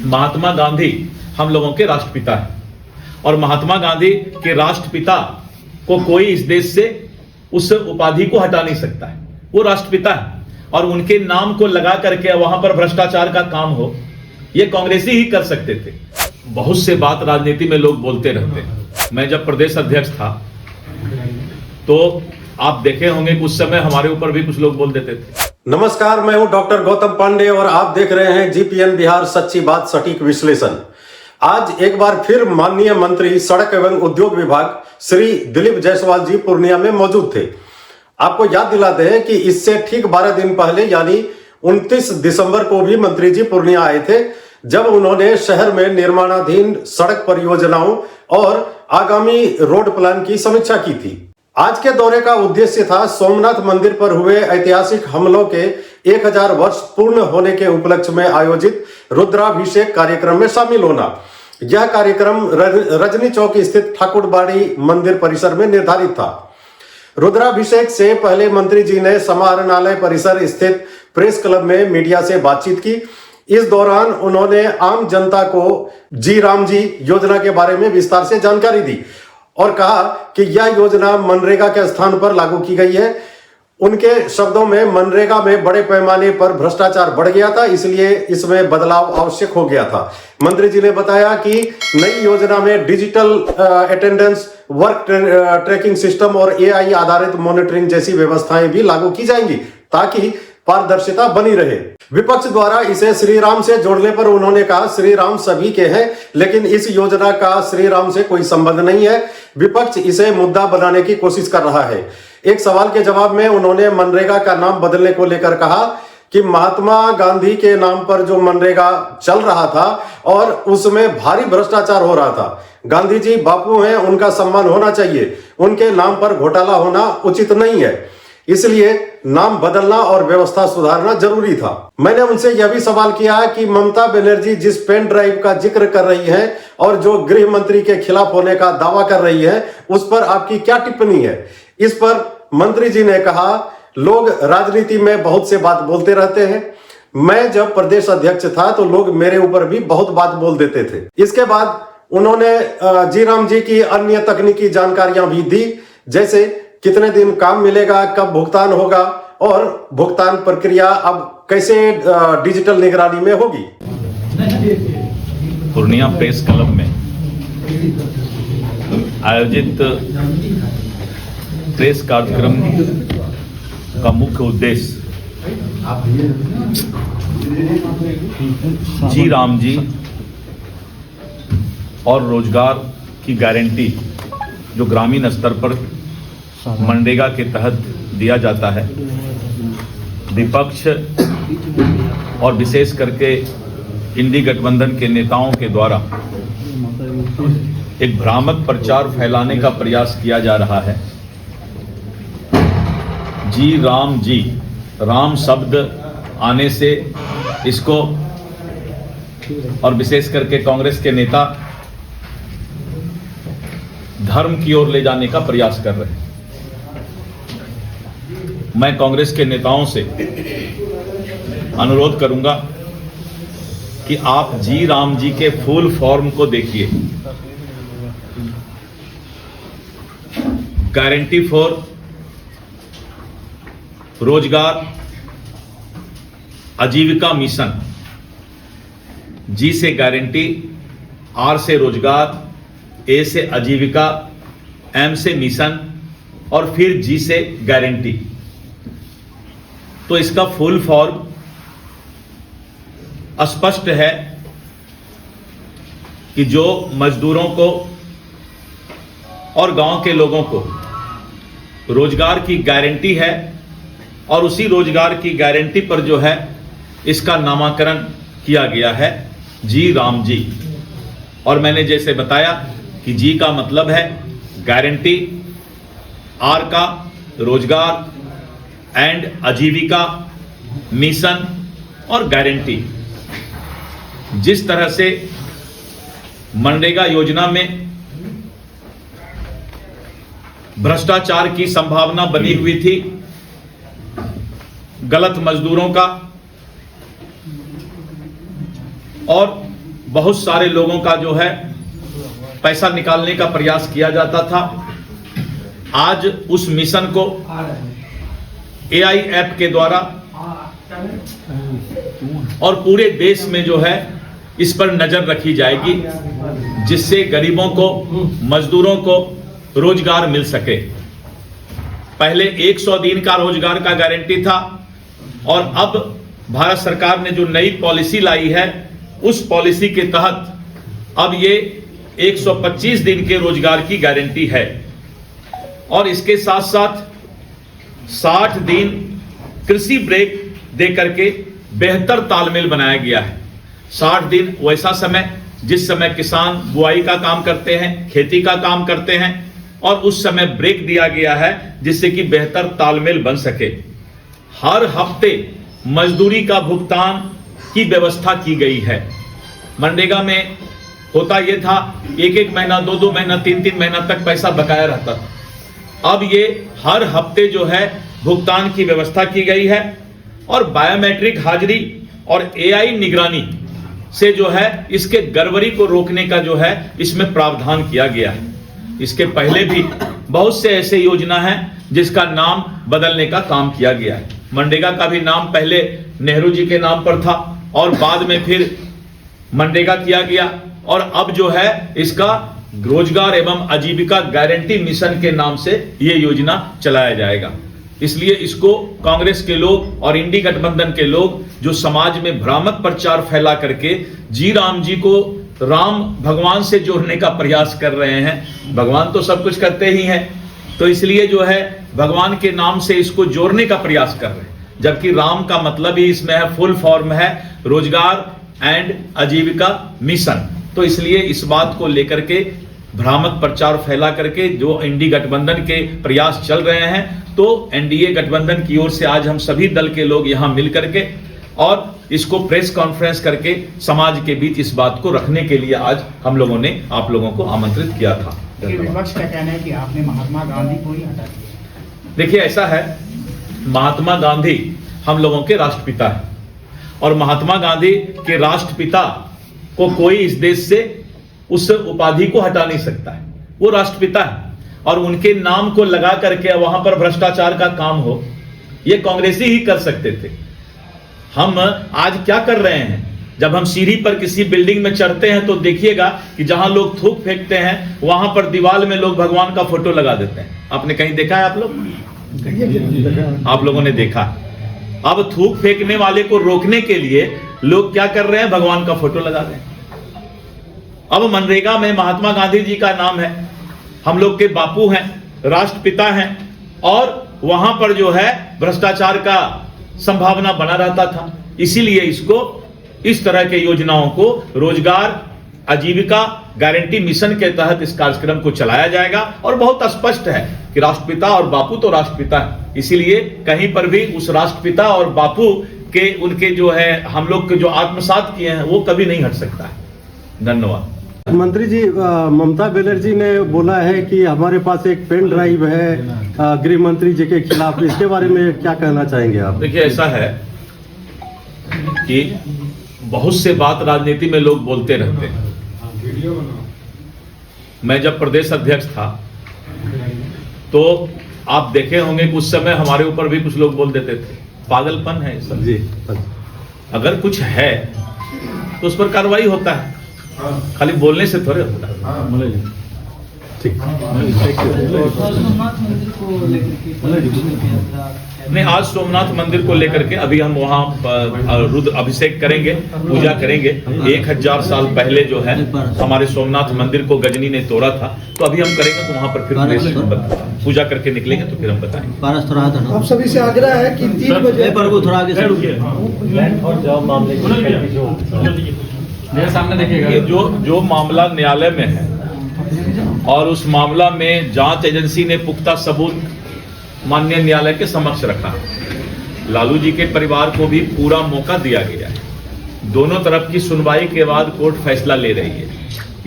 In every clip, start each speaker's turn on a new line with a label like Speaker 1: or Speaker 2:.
Speaker 1: महात्मा गांधी हम लोगों के राष्ट्रपिता हैं और महात्मा गांधी के राष्ट्रपिता को कोई इस देश से उस उपाधि को हटा नहीं सकता है। वो राष्ट्रपिता है और उनके नाम को लगा करके वहां पर भ्रष्टाचार का काम हो, ये कांग्रेसी ही कर सकते थे। बहुत से बात राजनीति में लोग बोलते रहते हैं। मैं जब प्रदेश अध्यक्ष था तो आप देखे होंगे कि उस समय हमारे ऊपर भी कुछ लोग बोल देते थे।
Speaker 2: नमस्कार, मैं हूं डॉक्टर गौतम पांडे और आप देख रहे हैं जीपीएन बिहार, सच्ची बात सटीक विश्लेषण। आज एक बार फिर माननीय मंत्री सड़क एवं उद्योग विभाग श्री दिलीप जायसवाल जी पूर्णिया में मौजूद थे। आपको याद दिलाते हैं कि इससे ठीक 12 दिन पहले यानी 29 दिसंबर को भी मंत्री जी पूर्णिया आए थे, जब उन्होंने शहर में निर्माणाधीन सड़क परियोजनाओं और आगामी रोड प्लान की समीक्षा की थी। आज के दौरे का उद्देश्य था सोमनाथ मंदिर पर हुए ऐतिहासिक हमलों के 1000 वर्ष पूर्ण होने के उपलक्ष्य में आयोजित रुद्राभिषेक कार्यक्रम में शामिल होना। यह कार्यक्रम रजनी चौक स्थित ठाकुरबाड़ी मंदिर परिसर में निर्धारित था। रुद्राभिषेक से पहले मंत्री जी ने समाहरणालय परिसर स्थित प्रेस क्लब में मीडिया से बातचीत की। इस दौरान उन्होंने आम जनता को जी राम जी योजना के बारे में विस्तार से जानकारी दी और कहा कि यह योजना मनरेगा के स्थान पर लागू की गई है। उनके शब्दों में मनरेगा में बड़े पैमाने पर भ्रष्टाचार बढ़ गया था, इसलिए इसमें बदलाव आवश्यक हो गया था। मंत्री जी ने बताया कि नई योजना में digital attendance, work tracking system और एआई आधारित मॉनिटरिंग जैसी व्यवस्थाएं भी लागू की जाएंगी ताकि पारदर्शिता बनी रहे। विपक्ष द्वारा इसे श्री राम से जोड़ने पर उन्होंने कहा, श्री राम सभी के हैं, लेकिन इस योजना का श्री राम से कोई संबंध नहीं है। विपक्ष इसे मुद्दा बनाने की कोशिश कर रहा है। एक सवाल के जवाब में उन्होंने मनरेगा का नाम बदलने को लेकर कहा कि महात्मा गांधी के नाम पर जो मनरेगा चल रहा था और उसमें भारी भ्रष्टाचार हो रहा था। गांधी जी बापू हैं, उनका सम्मान होना चाहिए, उनके नाम पर घोटाला होना उचित नहीं है, इसलिए नाम बदलना और व्यवस्था सुधारना जरूरी था। मैंने उनसे यह भी सवाल किया कि ममता बनर्जी जिस पेन ड्राइव का जिक्र कर रही हैं और जो गृह मंत्री के खिलाफ होने का दावा कर रही है, उस पर आपकी क्या टिप्पणी है। इस पर मंत्री जी ने कहा, लोग राजनीति में बहुत से बात बोलते रहते हैं। मैं जब प्रदेश अध्यक्ष था तो लोग मेरे ऊपर भी बहुत बात बोल देते थे। इसके बाद उन्होंने जी राम जी की अन्य तकनीकी जानकारियां भी दी, जैसे कितने दिन काम मिलेगा, कब भुगतान होगा और भुगतान प्रक्रिया अब कैसे डिजिटल निगरानी में होगी।
Speaker 1: पूर्णिया प्रेस क्लब में आयोजित प्रेस कार्यक्रम का मुख्य उद्देश्य जी राम जी और रोजगार की गारंटी जो ग्रामीण स्तर पर मनरेगा के तहत दिया जाता है, विपक्ष और विशेष करके इंडी गठबंधन के नेताओं के द्वारा एक भ्रामक प्रचार फैलाने का प्रयास किया जा रहा है। जी, राम शब्द आने से इसको और विशेष करके कांग्रेस के नेता धर्म की ओर ले जाने का प्रयास कर रहे हैं। मैं कांग्रेस के नेताओं से अनुरोध करूंगा कि आप जी राम जी के फुल फॉर्म को देखिए। गारंटी फॉर रोजगार आजीविका मिशन, जी से गारंटी, आर से रोजगार, ए से आजीविका, एम से मिशन और फिर जी से गारंटी। तो इसका फुल फॉर्म स्पष्ट है कि जो मजदूरों को और गांव के लोगों को रोजगार की गारंटी है और उसी रोजगार की गारंटी पर जो है इसका नामकरण किया गया है जी राम जी। और मैंने जैसे बताया कि जी का मतलब है गारंटी, आर का रोजगार एंड आजीविका मिशन और गारंटी। जिस तरह से मनरेगा योजना में भ्रष्टाचार की संभावना बनी हुई थी, गलत मजदूरों का और बहुत सारे लोगों का जो है पैसा निकालने का प्रयास किया जाता था। आज उस मिशन को AI ऐप के द्वारा और पूरे देश में जो है इस पर नजर रखी जाएगी, जिससे गरीबों को, मजदूरों को रोजगार मिल सके। पहले 100 दिन का रोजगार का गारंटी था और अब भारत सरकार ने जो नई पॉलिसी लाई है उस पॉलिसी के तहत अब ये 125 दिन के रोजगार की गारंटी है और इसके साथ साथ 60 दिन कृषि ब्रेक दे करके बेहतर तालमेल बनाया गया है। 60 दिन वैसा समय जिस समय किसान बुआई का काम करते हैं, खेती का काम करते हैं, और उस समय ब्रेक दिया गया है जिससे कि बेहतर तालमेल बन सके। हर हफ्ते मजदूरी का भुगतान की व्यवस्था की गई है। मनरेगा में होता यह था 1-1 महीना, 2-2 महीना, 3-3 महीना तक पैसा बकाया रहता था। अब ये हर हफ्ते जो है भुगतान की व्यवस्था की गई है और बायोमेट्रिक हाजिरी और AI निगरानी से जो है इसके गड़बड़ी को रोकने का जो है इसमें प्रावधान किया गया है। इसके पहले भी बहुत से ऐसे योजना है जिसका नाम बदलने का काम किया गया है। मनरेगा का भी नाम पहले नेहरू जी के नाम पर था और बाद में फिर मनरेगा किया गया और अब जो है इसका रोजगार एवं आजीविका गारंटी मिशन के नाम से ये योजना चलाया जाएगा। इसलिए इसको कांग्रेस के लोग और इंडी गठबंधन के लोग जो समाज में भ्रामक प्रचार फैला करके राम जी को राम भगवान से जोड़ने का प्रयास कर रहे हैं। भगवान तो सब कुछ करते ही हैं, तो इसलिए जो है भगवान के नाम से इसको जोड़ने का प्रयास कर रहे हैं, जबकि राम का मतलब ही इसमें है, फुल फॉर्म है रोजगार एंड आजीविका मिशन। तो इसलिए इस बात को लेकर के भ्रामक प्रचार फैला करके जो इंडी गठबंधन के प्रयास चल रहे हैं, तो NDA गठबंधन की ओर से आज हम सभी दल के लोग यहां मिल करके और इसको प्रेस कॉन्फ्रेंस करके समाज के बीच इस बात को रखने के लिए आज हम लोगों ने आप लोगों को आमंत्रित किया था।
Speaker 3: विपक्ष का कहना है कि आपने महात्मा गांधी को ही हटा दिया।
Speaker 1: देखिए, ऐसा है, महात्मा गांधी हम लोगों के राष्ट्रपिता है और महात्मा गांधी के राष्ट्रपिता को कोई इस देश से उस उपाधि को हटा नहीं सकता है। वो राष्ट्रपिता है और उनके नाम को लगा करके वहां पर भ्रष्टाचार का काम हो, ये कांग्रेसी ही कर सकते थे। हम आज क्या कर रहे हैं, जब हम सीढ़ी पर किसी बिल्डिंग में चढ़ते हैं तो देखिएगा कि जहां लोग थूक फेंकते हैं वहां पर दीवार में लोग भगवान का फोटो लगा देते हैं। आपने कहीं देखा है? आप लोगों ने देखा। अब थूक फेंकने वाले को रोकने के लिए लोग क्या कर रहे हैं, भगवान का फोटो लगा रहे हैं। अब मनरेगा में महात्मा गांधी जी का नाम है, हम लोग के बापू हैं, राष्ट्रपिता हैं, और वहां पर जो है भ्रष्टाचार का संभावना बना रहता था। इसीलिए इसको, इस तरह के योजनाओं को रोजगार आजीविका गारंटी मिशन के तहत इस कार्यक्रम को चलाया जाएगा और बहुत स्पष्ट है कि राष्ट्रपिता और बापू तो राष्ट्रपिता है, इसीलिए कहीं पर भी उस राष्ट्रपिता और बापू के उनके जो है हम लोग के जो आत्मसात किए हैं वो कभी नहीं हट सकता है। धन्यवाद।
Speaker 2: मंत्री जी, ममता बनर्जी ने बोला है कि हमारे पास एक पेन ड्राइव है गृह मंत्री जी के खिलाफ, इसके बारे में क्या कहना चाहेंगे आप?
Speaker 1: देखिए, ऐसा है कि बहुत से बात राजनीति में लोग बोलते रहते हैं। मैं जब प्रदेश अध्यक्ष था तो आप देखे होंगे कि उस समय हमारे ऊपर भी कुछ लोग बोल देते थे, पागलपन है सब जी। अगर कुछ है तो उस पर कार्रवाई होता है, खाली बोलने से थोड़े होता है। ठीक। नहीं, आज सोमनाथ मंदिर को लेकर के अभी हम वहाँ रुद्र अभिषेक करेंगे, पूजा करेंगे। 1000 साल पहले जो है हमारे सोमनाथ मंदिर को गजनी ने तोड़ा था, तो अभी हम करेंगे, तो वहाँ पर फिर पूजा करके निकलेंगे तो फिर हम बताएंगे।
Speaker 3: आप सभी से आग्रह है कि 3 बजे
Speaker 4: थोड़ा आगे मेरे सामने देखिएगा।
Speaker 1: ये जो मामला न्यायालय में है और उस मामला में जांच एजेंसी ने पुख्ता सबूत माननीय न्यायालय के समक्ष रखा। लालू जी के परिवार को भी पूरा मौका दिया गया है। दोनों तरफ की सुनवाई के बाद कोर्ट फैसला ले रही है,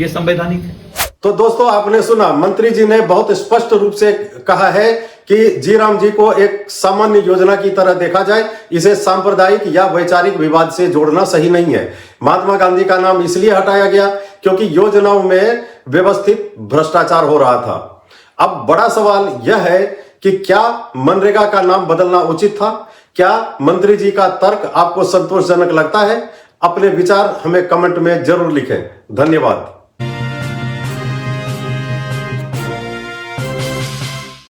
Speaker 1: ये संवैधानिक है।
Speaker 2: तो दोस्तों आपने सुना, मंत्री जी ने बहुत स्पष्ट रूप से कहा है कि जी राम जी को एक सामान्य योजना की तरह देखा जाए, इसे सांप्रदायिक या वैचारिक विवाद से जोड़ना सही नहीं है। महात्मा गांधी का नाम इसलिए हटाया गया क्योंकि योजनाओं में व्यवस्थित भ्रष्टाचार हो रहा था। अब बड़ा सवाल यह है कि क्या मनरेगा का नाम बदलना उचित था? क्या मंत्री जी का तर्क आपको संतोषजनक लगता है? अपने विचार हमें कमेंट में जरूर लिखें। धन्यवाद।